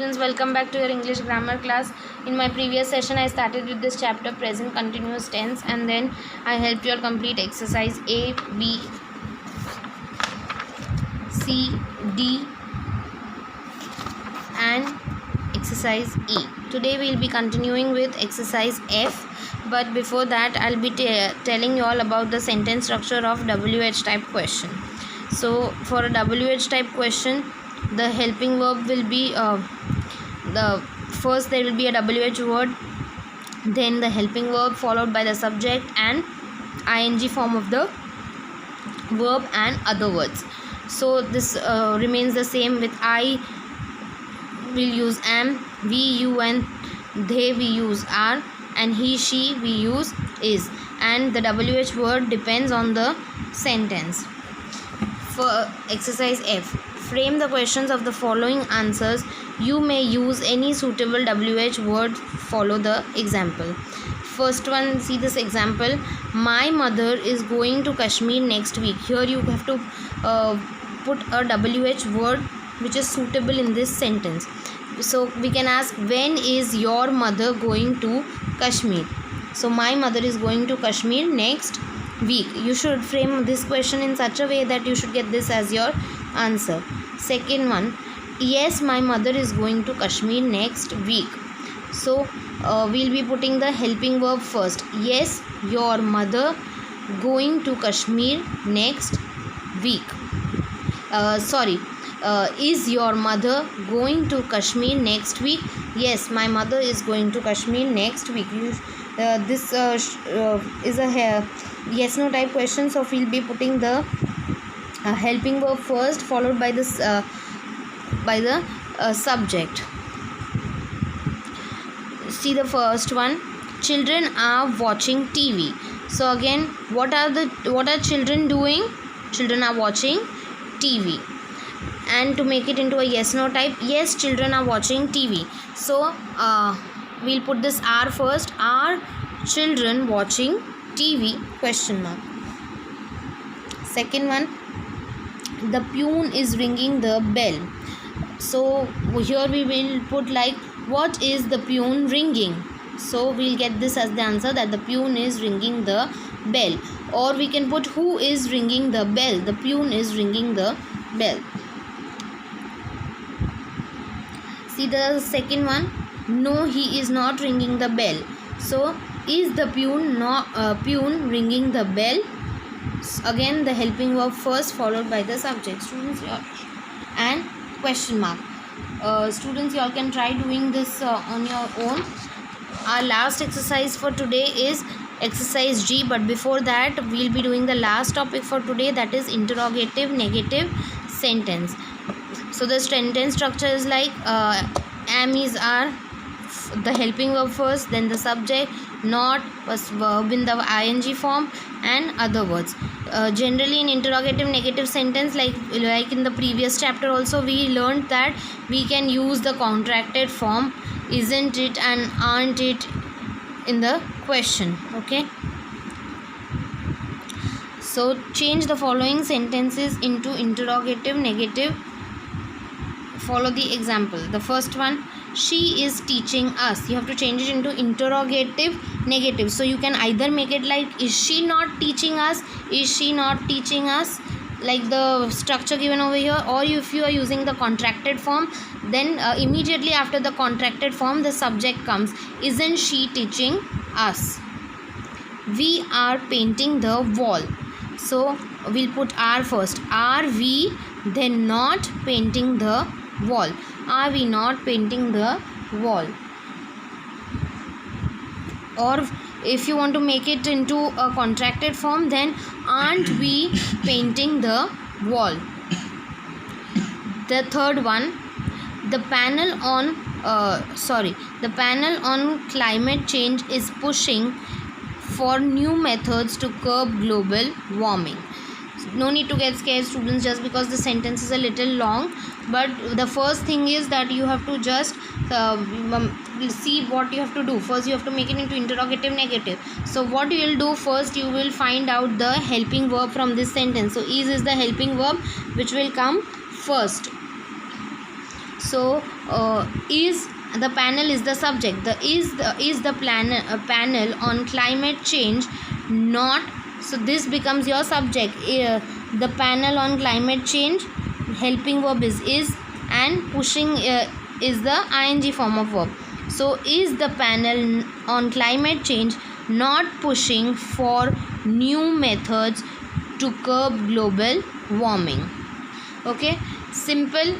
Students, welcome back to your English grammar class. In my previous session, I started with this chapter present continuous tense, and then I helped you all complete exercise A, B, C, D and exercise E. Today we will be continuing with exercise F, but before that I'll be telling you all about the sentence structure of WH type question. So for a WH type question, the helping verb will be the first there will be a WH word, then the helping verb followed by the subject and ing form of the verb and other words. So this remains the same. With I we'll use am, we, you and they we use are, and he, she we use is, and the WH word depends on the sentence. For exercise F, frame the questions of the following answers. You may use any suitable WH word. Follow the example. First one, see this example. My mother is going to Kashmir next week. Here you have to put a WH word which is suitable in this sentence. So we can ask, when is your mother going to Kashmir? So my mother is going to Kashmir next week. You should frame this question in such a way that you should get this as your answer. Second one, yes, my mother is going to Kashmir next week. So we'll be putting the helping verb first. Yes, your mother going to Kashmir next week. Is your mother going to Kashmir next week? Yes, my mother is going to Kashmir next week. This is a yes no type question, so we'll be putting the helping verb first followed by this by the subject. See the first one, children are watching TV. So again, what are children doing? Children are watching TV. And to make it into a yes no type, yes, children are watching TV. So we'll put this are first. Are children watching TV? Question mark. Second one, the peon is ringing the bell. So here we will put like, what is the peon ringing? So we'll get this as the answer, that the peon is ringing the bell. Or we can put, who is ringing the bell? The peon is ringing the bell. See the second one, no, he is not ringing the bell. So is the peon ringing the bell? Again the helping verb first followed by the subject. Students, and question mark. Students, you all can try doing this on your own. Our last exercise for today is exercise G, but before that we'll be doing the last topic for today, that is interrogative negative sentence. So the sentence structure is like am, is, are, the helping verb first, then the subject, not, plus verb in the ing form and other words. Generally in interrogative negative sentence, like in the previous chapter also, we learned that we can use the contracted form isn't it and aren't it in the question. Okay, so change the following sentences into interrogative negative. Follow the example. The first one, she is teaching us. You have to change it into interrogative negative. So you can either make it like, is she not teaching us? Is she not teaching us? Like the structure given over here. Or if you are using the contracted form, then immediately after the contracted form, the subject comes. Isn't she teaching us? We are painting the wall. So we'll put are first. Are we then not painting the wall? Are we not painting the wall? Or if you want to make it into a contracted form, then aren't we painting the wall? The third one, the panel on climate change is pushing for new methods to curb global warming. No need to get scared, students, just because the sentence is a little long, but the first thing is that you have to just see what you have to do. First you have to make it into interrogative negative. So what you will do, first you will find out the helping verb from this sentence. So is the helping verb which will come first. So is the panel is the subject. The panel on climate change not. So this becomes your subject. The panel on climate change, helping verb is, and pushing is the ing form of verb. So is the panel on climate change not pushing for new methods to curb global warming? Okay, simple.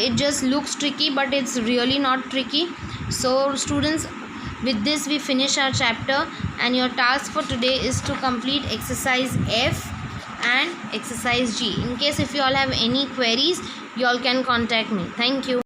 It just looks tricky, but it's really not tricky. So students, with this we finish our chapter, and your task for today is to complete exercise F and exercise G. In case if you all have any queries, you all can contact me. Thank you.